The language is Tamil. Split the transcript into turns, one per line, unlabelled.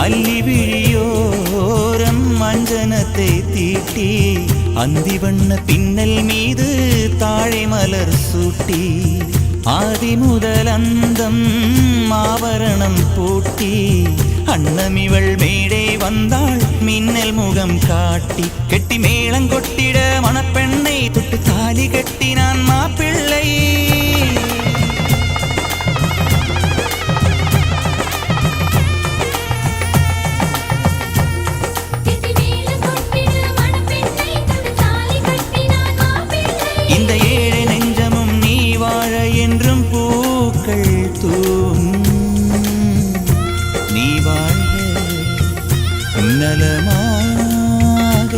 அல்லி விழியோரம் அஞ்சனத்தை தீட்டி அந்திவண்ண பின்னல் மீது தாழை மலர் சூட்டி ஆதி முதல் அந்தம் ஆபரணம் பூட்டி அன்னமிவள் மேடை வந்தாள் மின்னல் முகம் காட்டி கெட்டி மேளங்கொட்டிட மணப்பெண்ணை தொட்டு தாலி கட்டினான் மாப்பிள்ளை. இந்த ஏழை நெஞ்சமும் நீ வாழ என்றும் பூக்கள் நீ வாழ நலமாக